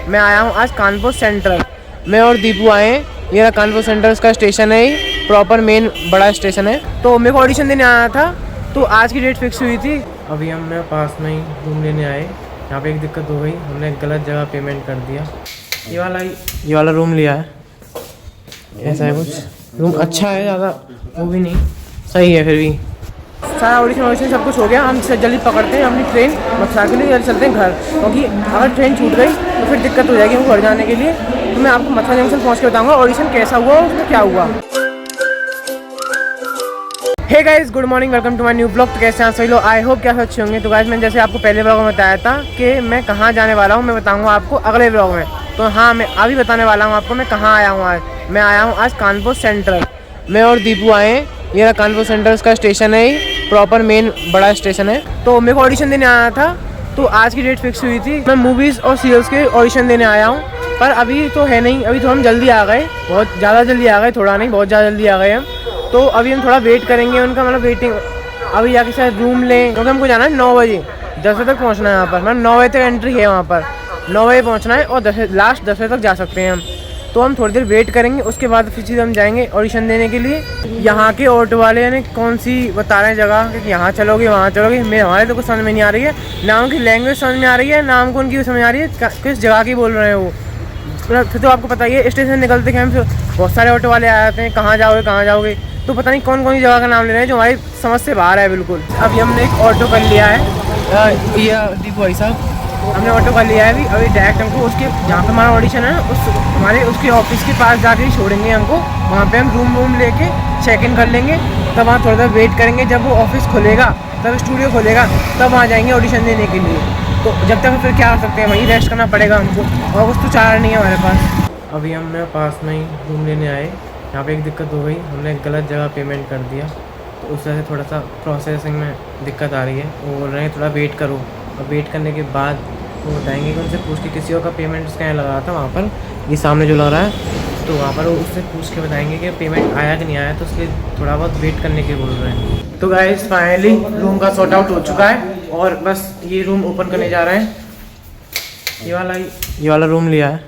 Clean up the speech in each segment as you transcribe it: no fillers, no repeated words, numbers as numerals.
मैं आया हूँ आज कानपुर सेंट्रल। मैं और दीपू आए हैं। ये रहा कानपुर सेंट्रल, इसका स्टेशन है, ये प्रॉपर मेन बड़ा स्टेशन है। तो मेरे को ऑडिशन देने आया था, तो आज की डेट फिक्स हुई थी। अभी हम मैं पास में ही रूम लेने आए। यहाँ पे एक दिक्कत हो गई, हमने गलत जगह पेमेंट कर दिया। ये वाला रूम लिया है, ऐसा है कुछ। रूम अच्छा है, ज़्यादा वो भी नहीं, सही है। फिर भी सारा ऑडिशन सब कुछ हो गया। हम जल्दी पकड़ते हैं अपनी ट्रेन मथुरा के लिए, जल्दी चलते हैं घर, क्योंकि अगर ट्रेन छूट गई तो फिर दिक्कत हो जाएगी हमको घर जाने के लिए। तो मैं आपको मथुरा जंक्शन पहुंच के बताऊंगा ऑडिशन कैसा हुआ और उसमें क्या हुआ। Hey guys, good morning, welcome to my new blog. तो कैसे हैं सभी लोग? आई होप क्या अच्छे होंगे। तो गाइस, मैंने जैसे आपको पहले ब्लॉग में बताया था कि मैं कहाँ जाने वाला हूँ, मैं बताऊँगा आपको अगले ब्लॉग में। तो हाँ, मैं अभी बताने वाला हूँ आपको मैं कहाँ आया हूँ आज। मैं आया हूँ आज कानपुर सेंट्रल। मैं और दीपू आए हैं। ये रहा कानपुर सेंट्रल, इसका स्टेशन है, ये प्रॉपर मेन बड़ा स्टेशन है। तो मेरे को ऑडिशन देने आया था, तो आज की डेट फिक्स हुई थी। मैं मूवीज़ और सीरियल्स के ऑडिशन देने आया हूँ, पर अभी तो है नहीं। अभी तो हम जल्दी आ गए, बहुत ज़्यादा जल्दी आ गए, थोड़ा नहीं बहुत ज़्यादा जल्दी आ गए हम। तो अभी हम थोड़ा वेट करेंगे उनका, मतलब वेटिंग। अभी जाके शायद रूम लें, क्योंकि हमको जाना है 9 बजे, 10 बजे तक पहुँचना है यहाँ पर। मतलब 9 बजे तक एंट्री है वहाँ पर, 9 बजे पहुँचना है और लास्ट 10 बजे तक जा सकते हैं हम। तो हम थोड़ी देर वेट करेंगे, उसके बाद फिर चीज़ हम जाएंगे ऑडिशन देने के लिए। यहाँ के ऑटो वाले ने कौन सी बता रहे हैं जगह कि यहाँ चलोगे वहाँ चलोगे, हमारे तो कुछ समझ में नहीं आ रही है। ना उनकी लैंग्वेज समझ में आ रही है, ना हमको उनकी समझ आ रही है किस जगह की बोल रहे हैं वो। तो आपको पता ही है, स्टेशन निकलते के हम बहुत सारे ऑटो वाले आ जाते हैं, कहाँ जाओगे। तो पता नहीं कौन सी जगह का नाम ले रहे हैं जो हमारी समझ से बाहर है बिल्कुल। अभी हमने एक ऑटो कर लिया है, ये दीपू भाई साहब, हमने ऑटो कर लिया है। अभी डायरेक्ट हमको उसके जहाँ पे हमारा ऑडिशन है उसके ऑफिस के पास जाके ही छोड़ेंगे हमको। वहाँ पे हम रूम लेके चेक इन कर लेंगे, तब वहाँ थोड़ा देर वेट करेंगे। जब वो ऑफिस खुलेगा, तब स्टूडियो खुलेगा, तब वहाँ जाएंगे ऑडिशन देने के लिए। तो जब तक फिर क्या कर सकते हैं, वहीं रेस्ट करना पड़ेगा हमको, और कुछ तो चारा नहीं है हमारे पास। अभी हम मैं पास में ही रूम लेने आए। यहाँ पे एक दिक्कत हो गई, हमने गलत जगह पेमेंट कर दिया, तो उस वजह से थोड़ा सा प्रोसेसिंग में दिक्कत आ रही है। वो बोल रहे हैं थोड़ा वेट करो, और वेट करने के बाद वो बताएंगे कि उनसे पूछ के किसी और का पेमेंट स्कैन लगा था वहाँ पर, ये सामने जो लग रहा है, तो वहाँ पर वो उससे पूछ के बताएंगे कि पेमेंट आया कि नहीं आया। तो उसके थोड़ा बहुत वेट करने के बोल रहे हैं। तो गाइस, फाइनली रूम का सॉर्ट आउट हो चुका है, और बस ये रूम ओपन करने जा रहे हैं। ये वाला रूम लिया है,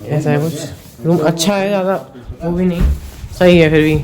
ऐसा है कुछ। रूम अच्छा है, ज़्यादा वो भी नहीं, सही है। फिर भी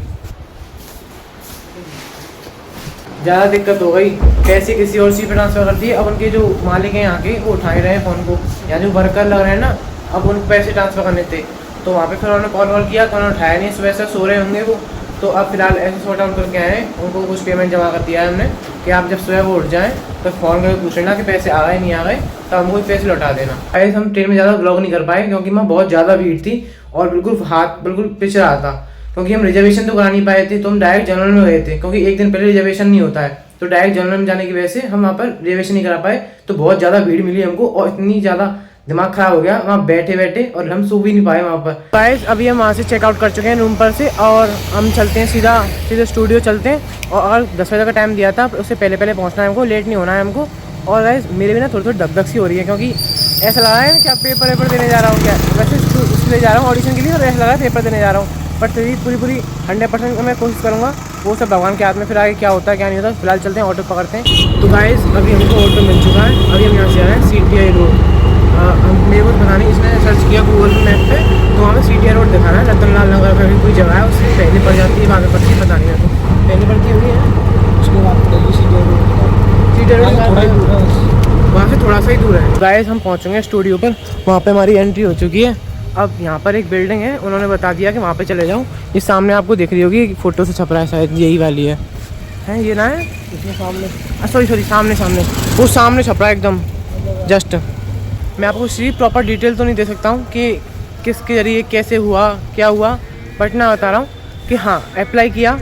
ज़्यादा दिक्कत हो गई, कैसे किसी और सी पे ट्रांसफ़र कर दिए। अब उनके जो मालिक हैं यहाँ के, वो उठा ही रहे हैं फ़ोन को, या जो वर्कर लग रहे हैं ना, अब उनको पैसे ट्रांसफ़र करने थे। तो वहाँ पे फिर उन्होंने कॉल किया, तो उन्होंने उठाया नहीं, सुबह से सो रहे होंगे वो। तो अब फिलहाल ऐसे सॉर्ट आउट करके आए हैं, उनको कुछ पेमेंट जमा कर दिया है हमने कि आप जब सुबह वो उठ जाएँ तो फ़ोन करके पूछ लेना कि पैसे आ गए नहीं आ गए, तो हमको पैसे लौटा देना। ऐसे हम ट्रेन में ज़्यादा व्लॉग नहीं कर पाए, क्योंकि वहाँ बहुत ज़्यादा भीड़ थी और बिल्कुल हाथ बिल्कुल पिछ रहा था, क्योंकि हम रिजर्वेशन तो करा नहीं पाए थे। तो हम डायरेक्ट जनरल में गए थे, क्योंकि एक दिन पहले रिजर्वेशन नहीं होता है। तो डायरेक्ट जनरल में जाने की वजह से हम वहाँ पर रिजर्वेशन नहीं करा पाए। तो बहुत ज़्यादा भीड़ मिली हमको, और इतनी ज़्यादा दिमाग ख़राब हो गया वहाँ बैठे, और हम सो भी नहीं पाए वहाँ पर। गाइस, अभी हम वहाँ से चेकआउट कर चुके हैं रूम पर से, और हम चलते हैं सीधा स्टूडियो चलते हैं। और अगर 10 बजे का टाइम दिया था, उससे पहले पहुँचना है हमको, लेट नहीं होना है हमको। और गाइस, मेरे भी ना थोड़ी धक सी हो रही है, क्योंकि ऐसा लगा है कि आप पेपर देने जा रहा हूँ क्या। वैसे इसलिए जा रहा हूँ ऑडिशन के लिए, और ऐसा लगा है पेपर देने जा रहा हूँ, बट फिर भी पूरी 100% मैं कोशिश करूँगा। वो सब भगवान के हाथ में, फिर आगे क्या होता है क्या नहीं होता। फिलहाल चलते हैं, ऑटो पकड़ते हैं। तो गाइस, अभी हमको ऑटो मिल चुका है। अभी हम यहाँ से आ रहे हैं CTI रोड। मेरे को पता नहीं, इसने सर्च किया गूगल मैप पे, तो वहाँ पे CTI रोड दिखा रहा है। रतनलाल नगर का भी कोई जगह है, उससे पहले पड़ जाती है, बाद में पड़ती है, पता नहीं है। तो पहले पड़ती हुई है, उसके बाद CTI रोड वहाँ से थोड़ा सा ही दूर है। गाइस, हम पहुँचेंगे स्टूडियो पर, वहाँ पर हमारी एंट्री हो चुकी है। अब यहाँ पर एक बिल्डिंग है, उन्होंने बता दिया कि वहाँ पे चले जाऊँ। ये सामने आपको दिख रही होगी, फ़ोटो से छप रहा है शायद, यही वाली है ये ना है इसमें सामने। सॉरी सामने वो सामने छप रहा है एकदम जस्ट। मैं आपको सिर्फ प्रॉपर डिटेल तो नहीं दे सकता हूँ कि किसके ज़रिए कैसे हुआ क्या हुआ, बट मैं बता रहा हूँ कि हाँ, अप्लाई किया,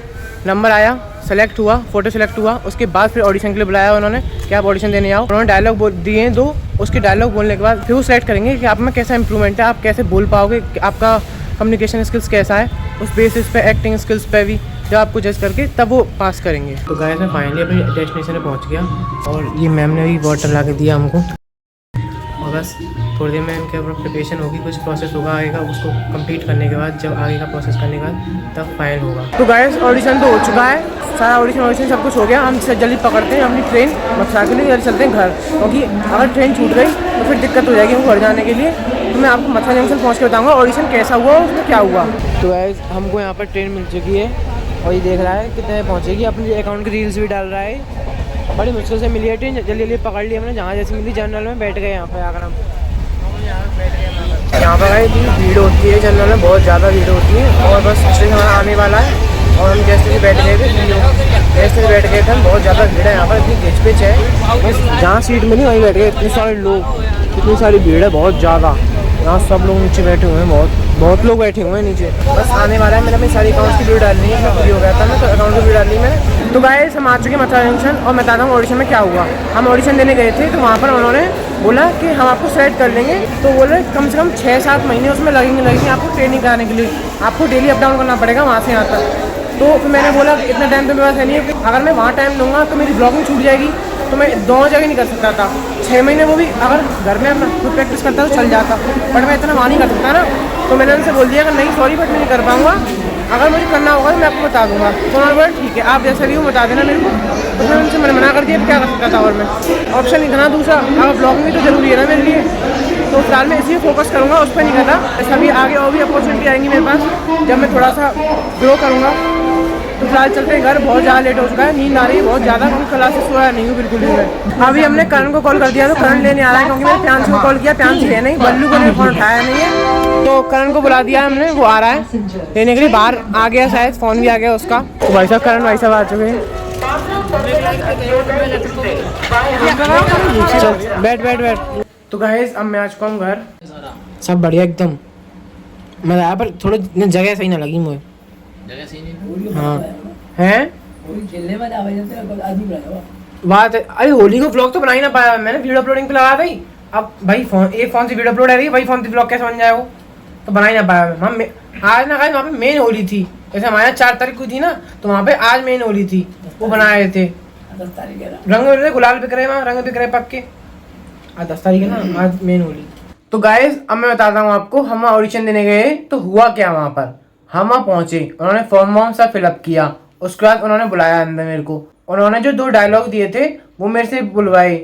नंबर आया, सेलेक्ट हुआ, फ़ोटो सेलेक्ट हुआ, उसके बाद फिर ऑडिशन के लिए बुलाया उन्होंने कि आप ऑडिशन देने आओ। उन्होंने डायलॉग दिए 2, उसके डायलॉग बोलने के बाद फिर वो सेलेक्ट करेंगे कि आप में कैसा इंप्रूवमेंट है, आप कैसे बोल पाओगे, आपका कम्युनिकेशन स्किल्स कैसा है। उस बेसिस पे एक्टिंग स्किल्स पे भी जब आपको जज करके तब वो पास करेंगे। तो गाइस, मैं फाइनली अपनी डेस्टिनेशन पे पहुंच गया, और ये मैम ने भी बॉटल ला के दिया हमको, और बस थोड़ी देर में इनके ऊपर प्रिपरेशन होगी, कुछ प्रोसेस होगा आगे का, उसको कंप्लीट करने के बाद, जब आगे का प्रोसेस करने के बाद तब फाइनल होगा। तो गाइस, ऑडिशन तो हो चुका है, सारा ऑडिशन सब कुछ हो गया। हम जल्दी पकड़ते हैं अपनी ट्रेन मथुरा के लिए, जल्दी चलते हैं घर, क्योंकि अगर ट्रेन छूट गई तो फिर दिक्कत हो जाएगी हमको घर जाने के लिए। तो मैं आपको मथुरा जंक्शन पहुँच के बताऊँगा ऑडिशन कैसा हुआ, उसमें क्या हुआ। तो गाइस हमको यहाँ पर ट्रेन मिल चुकी है और ये देख रहा है कितने पहुँचेगी। अपने अकाउंट की रील्स भी डाल रहा है। बड़ी मुश्किल से मिली है ट्रेन, जल्दी जल्दी पकड़ ली हमने। जहाँ जैसे मिली जनरल में बैठ गए यहाँ पर आकर हम यहाँ पर इतनी भीड़ होती है जनरल में, बहुत ज़्यादा भीड़ होती है। और बस स्टेशन हमारा आने वाला है और हम जैसे ही बैठ गए थे, जैसे बैठ गए थे हम। बहुत ज़्यादा भीड़ है यहाँ पर, इतनी घिचपिच है, बस जहाँ सीट मिली वहीं बैठ गए। इतने सारे लोग, इतनी सारी भीड़ है बहुत ज़्यादा। यहाँ सब लोग नीचे बैठे हुए हैं, बहुत लोग बैठे हुए हैं नीचे। बस आने वाला है, मैंने अपनी सारी अकाउंट्स की वीडियो डालनी है। मैं फ्री हो गया था मैं, तो अकाउंट की वीडियो डाली मैंने। तो गाइस हम आ चुके हैं मथुरा जंक्शन और मैं बताता हूँ ऑडिशन में क्या हुआ। हम ऑडिशन देने गए थे तो वहाँ पर उन्होंने बोला कि हम आपको सेलेक्ट कर लेंगे। तो बोले कम से कम 6-7 महीने उसमें लगेंगे आपको ट्रेनिंग कराने के लिए। आपको डेली अप डाउन करना पड़ेगा वहाँ से यहाँ तक। तो फिर मैंने बोला कि इतना टाइम तो मेरे पास है नहीं है, अगर मैं वहाँ टाइम लूँगा तो मेरी ब्लॉगिंग छूट जाएगी। तो मैं दोनों जगह नहीं कर सकता था। 6 महीने वो भी अगर घर में अपना खुद प्रैक्टिस करता तो चल जाता, बट मैं इतना वहाँ नहीं कर सकता ना। तो मैंने उनसे बोल दिया कि नहीं सॉरी बट मैं नहीं कर पाऊँगा, अगर मुझे करना होगा तो मैं आपको बता दूँगा। तो उन्होंने बोला ठीक है आप जैसा भी हो बता देना मेरे को। तो मैंने उनसे मैंने मना कर दिया, क्या कर सकता था। और मैं ऑप्शन नहीं था ना दूसरा, अगर ब्लॉगिंग भी तो ज़रूरी है ना मेरे लिए। तो फिलहाल मैं इसी फोकस करूँगा, उस पर नहीं करना। ऐसा भी आगे और भी अपॉर्चुनिटी आएंगी मेरे पास जब मैं थोड़ा सा ग्रो करूँगा। तो फिलहाल चलते हैं घर, बहुत ज़्यादा लेट हो चुका है, नींद आ रही है बहुत ज़्यादा, क्योंकि कल से सोया नहीं हूँ बिल्कुल भी मैं। अभी हमने करण को कॉल कर दिया तो करण लेने आ रहा है, क्योंकि मैंने प्यांशी को कॉल किया, प्यांशी है नहीं, बल्लू को ने फ़ोन उठाया नहीं है। तो करण को बुला दिया हमने, वो आ रहा है लेने के लिए। बाहर आ गया शायद, फ़ोन भी आ गया उसका। तो भाई साहब करण भाई साहब आ चुके हैं। चल बैठ। तो गाइस अब मैं आ चुका हूँ घर, सब बढ़िया एकदम। मैं आया पर थोड़ी जगह सही ना लगी मुझे। हाँ हैं बात है। अरे होली को व्लॉग तो बना ही ना पाया मैंने, वीडियो अपलोडिंग पे लगा था। अब भाई एक फोन से वीडियो अपलोड आ रही है, वही फोन से व्लॉग कैसे बन जाए वो, तो बना ही ना पाया मैं। आज ना गाइस वहाँ पे मेन होली थी, जैसे हमारे यहाँ 4 तारीख को थी ना, तो वहाँ पे आज मेन होली थी, वो बनाए थे। रंग गुलाल बिक रहे वहाँ, रंग बिक रहे पक्के। आज 10 तारीख है ना, आज मेन होली। तो गाइस अब मैं बताता हूँ आपको, हम ऑडिशन देने गए तो हुआ क्या वहाँ पर। हम वहाँ पहुँचे, उन्होंने फॉर्म वॉर्म सब फिलअप किया, उसके बाद उन्होंने बुलाया अंदर मेरे को। उन्होंने जो 2 डायलॉग दिए थे वो मेरे से बुलवाए,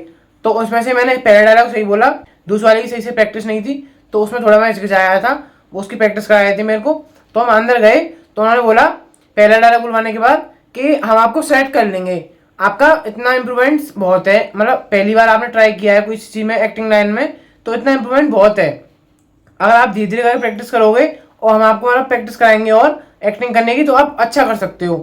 तो उसमें से मैंने पहला डायलॉग सही बोला, दूसरे वाले की सही से प्रैक्टिस नहीं थी, तो उसमें थोड़ा मैं हिचकिचाया था, वो उसकी प्रैक्टिस कराए थे मेरे को। तो हम अंदर गए तो उन्होंने बोला पहला डायलॉग बुलवाने के बाद कि हम आपको सेट कर लेंगे, आपका इतना इम्प्रूवमेंट्स बहुत है, मतलब पहली बार आपने ट्राई किया है कोई चीज़ में एक्टिंग लाइन में, तो इतना इम्प्रूवमेंट बहुत है। अगर आप धीरे धीरे करके प्रैक्टिस करोगे और हम आपको मतलब प्रैक्टिस कराएंगे और एक्टिंग करने की, तो आप अच्छा कर सकते हो।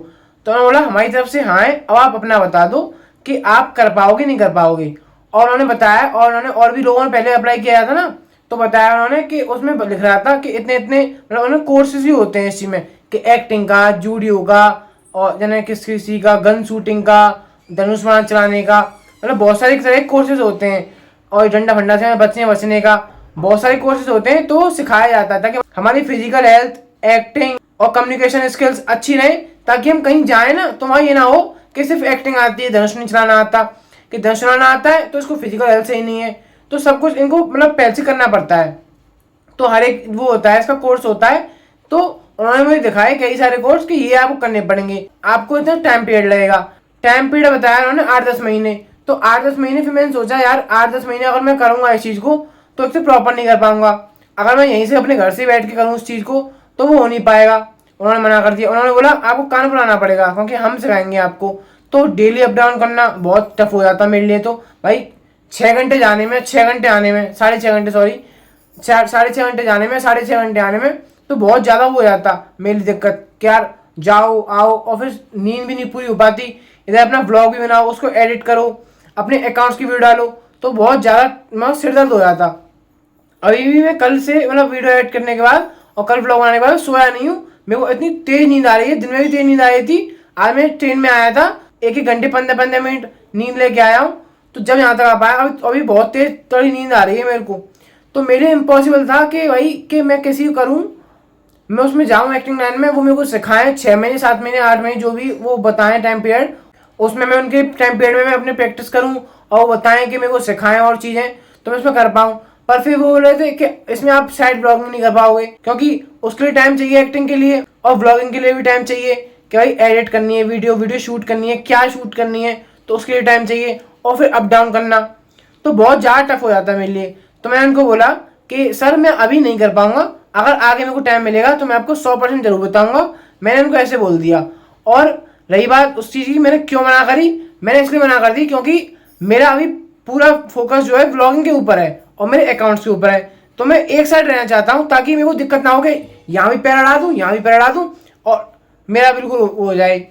तो उन्होंने बोला हमारी तरफ से हाँ है, अब आप अपना बता दो कि आप कर पाओगे नहीं कर पाओगे। और उन्होंने बताया, और उन्होंने और भी लोगों ने पहले अप्लाई किया था ना, तो बताया उन्होंने कि उसमें लिख रहा था कि इतने इतने मतलब उन्होंने कोर्सेज भी होते हैं इस चीज़ में, कि एक्टिंग का, जूडियो का, और जैसे किसी का गन शूटिंग का, धनुष बाण चलाने का, मतलब बहुत सारे तरह के कोर्सेज होते हैं। और डंडा फंडा से बचने का बहुत सारे कोर्सेज होते हैं, तो सिखाया जाता है ताकि हमारी फिजिकल हेल्थ, एक्टिंग और कम्युनिकेशन स्किल्स अच्छी रहे, ताकि हम कहीं जाए ना तो वहाँ ये ना हो कि सिर्फ एक्टिंग आती है, धनुष नहीं चलाना आता, कि धनुष चलाना आता है तो इसको फिजिकल हेल्थ सही नहीं है, तो सब कुछ इनको मतलब पहले से करना पड़ता है। तो हर एक वो होता है, इसका कोर्स होता है। तो उन्होंने मुझे दिखाया कई सारे कोर्स कि ये आपको करने पड़ेंगे, आपको इतना टाइम पीरियड लगेगा। टाइम पीरियड बताया उन्होंने 8-10 महीने। तो 8-10 महीने फिर मैंने सोचा यार 8-10 महीने अगर मैं करूँगा इस चीज़ को तो एक तो प्रॉपर नहीं कर पाऊंगा, अगर मैं यहीं से अपने घर से बैठ के करूँ उस चीज़ को तो वो हो नहीं पाएगा। उन्होंने मना कर दिया, उन्होंने बोला आपको कान बुलाना पड़ेगा क्योंकि हम सिखाएंगे आपको। तो डेली अप डाउन करना बहुत टफ हो जाता मेरे लिए। तो भाई 6 घंटे जाने में, 6 घंटे आने में, 6.5 घंटे, सॉरी 6.5 घंटे जाने में, 6.5 घंटे आने में, तो बहुत ज़्यादा हो जाता मेरी दिक्कत कि यार जाओ आओ, और फिर नींद भी नहीं पूरी हो पाती, इधर अपना व्लॉग भी बनाओ, उसको एडिट करो, अपने अकाउंट्स की वीडियो डालो, तो बहुत ज़्यादा मतलब सिर दर्द हो जाता। अभी भी मैं कल से मतलब वीडियो एडिट करने के बाद और कल व्लॉग बनाने के बाद सोया नहीं हूँ। मेरे को इतनी तेज नींद आ रही है, दिन में भी तेज नींद आ रही थी। आज मैं ट्रेन में आया था, 1-1 घंटे 15-15 मिनट नींद लेके आया हूँ, तो जब यहाँ तक आ पाया अभी बहुत तेज तड़ी नींद आ रही है मेरे को। तो मेरे लिए इम्पॉसिबल था कि भाई कि मैं किसी को करूँ, मैं उसमें जाऊँ एक्टिंग लाइन में, वो मेरे को सिखाएं 6 महीने 7 महीने 8 महीने जो भी वो बताएं टाइम पीरियड, उसमें मैं उनके टाइम पीरियड में मैं अपनी प्रैक्टिस करूँ और वो बताएं कि मेरे को सिखाएं और चीज़ें, तो मैं इसमें कर पाऊँ। पर फिर वो बोल रहे थे कि इसमें आप साइड ब्लॉगिंग नहीं कर पाओगे क्योंकि उसके लिए टाइम चाहिए, एक्टिंग के लिए और ब्लॉगिंग के लिए भी टाइम चाहिए, कि भाई एडिट करनी है वीडियो शूट करनी है, क्या शूट करनी है, तो उसके लिए टाइम चाहिए, और फिर अप डाउन करना, तो बहुत ज़्यादा टफ हो जाता है मेरे लिए। तो मैंने उनको बोला कि सर मैं अभी नहीं कर पाऊंगा, अगर आगे मेरे को टाइम मिलेगा तो मैं आपको 100% जरूर बताऊंगा। मैंने उनको ऐसे बोल दिया। और रही बात उस चीज़ की, मैंने क्यों मना करी, मैंने इसलिए मना कर दी क्योंकि मेरा अभी पूरा फोकस जो है व्लॉगिंग के ऊपर है और मेरे अकाउंट्स के ऊपर है। तो मैं एक साइड रहना चाहता हूँ ताकि मेरे को दिक्कत ना हो कि यहाँ भी पैर अड़ा दूँ, यहाँ भी पैर अड़ा दूँ, और मेरा बिल्कुल हो जाए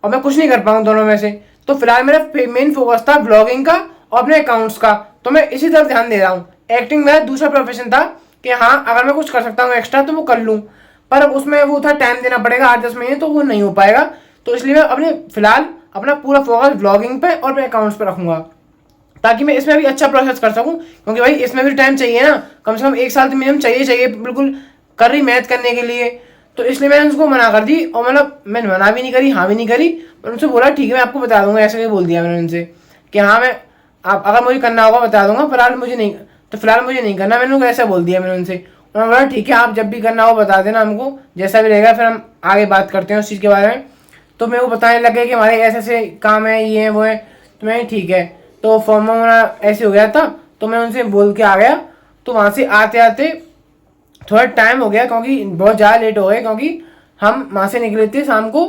और मैं कुछ नहीं कर पाऊँ दोनों में से। तो फिलहाल मेरा मेन फोकस था व्लॉगिंग का और अपने अकाउंट्स का, तो मैं इसी तरफ ध्यान दे रहा हूँ। एक्टिंग मेरा दूसरा प्रोफेशन था कि हाँ अगर मैं कुछ कर सकता हूँ एक्स्ट्रा तो वो कर लूँ, पर अब उसमें वो था टाइम देना पड़ेगा 8-10 महीने, तो वो नहीं हो पाएगा। तो इसलिए मैं अपने फिलहाल अपना पूरा फोकस व्लॉगिंग पे और अपने अकाउंट्स पे रखूँगा, ताकि मैं इसमें भी अच्छा प्रोसेस कर सकूँ, क्योंकि भाई इसमें भी टाइम चाहिए ना, कम से कम 1 साल तो मिनिमम चाहिए बिल्कुल कर रही मेहनत करने के लिए। तो इसलिए मैंने उसको मना कर दी, और मतलब मैंने मना भी नहीं करी, हाँ भी नहीं करी। मैंने उनसे बोला ठीक है मैं आपको बता दूंगा, ऐसे ही बोल दिया मैंने उनसे कि हाँ मैं आप अगर मुझे करना होगा बता दूंगा, फिलहाल मुझे नहीं करना, मैंने उनको ऐसा बोल दिया मैंने उनसे। उन्होंने बोला ठीक है आप जब भी करना हो बता देना हमको, जैसा भी रहेगा फिर हम आगे बात करते हैं उस चीज़ के बारे में। तो मेरे को बताने लगे कि हमारे ऐसे ऐसे काम है, ये है वो है, तो मैं ठीक है। तो फॉर्म ऐसे हो गया था, तो मैं उनसे बोल के आ गया। तो वहाँ से आते आते थोड़ा टाइम हो गया, क्योंकि बहुत ज़्यादा लेट हो गए, क्योंकि हम वहाँ से निकले थे शाम को,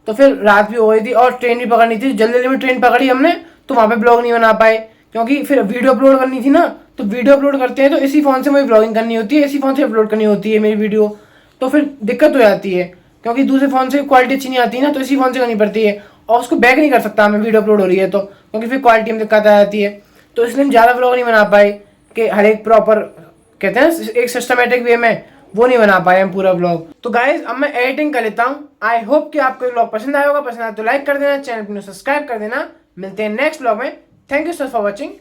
तो फिर रात भी हो गई थी और ट्रेन भी पकड़नी थी। जल्दी जल्दी में ट्रेन पकड़ी हमने, तो वहाँ पे ब्लॉग नहीं बना पाए, क्योंकि फिर वीडियो अपलोड करनी थी ना। तो वीडियो अपलोड करते हैं तो इसी फ़ोन से मुझे ब्लॉगिंग करनी होती है, इसी फ़ोन से अपलोड करनी होती है मेरी वीडियो, तो फिर दिक्कत हो जाती है, क्योंकि दूसरे फ़ोन से क्वालिटी अच्छी नहीं आती ना, तो इसी फ़ोन से करनी पड़ती है। और उसको बैक नहीं कर सकता मैं, वीडियो अपलोड हो रही है तो, क्योंकि फिर क्वालिटी में दिक्कत आ जाती है। तो इसलिए हम ज़्यादा ब्लॉग नहीं बना पाए कि हर एक प्रॉपर कहते हैं एक सिस्टमेटिक वे में, वो नहीं बना पाए हम पूरा ब्लॉग। तो गाइज अब मैं एडिटिंग कर लेता हूँ। आई होप कि आपको ये ब्लॉग पसंद आया होगा, पसंद आया तो लाइक कर देना, चैनल को सब्सक्राइब कर देना। मिलते हैं नेक्स्ट ब्लॉग में। Thank you so for watching.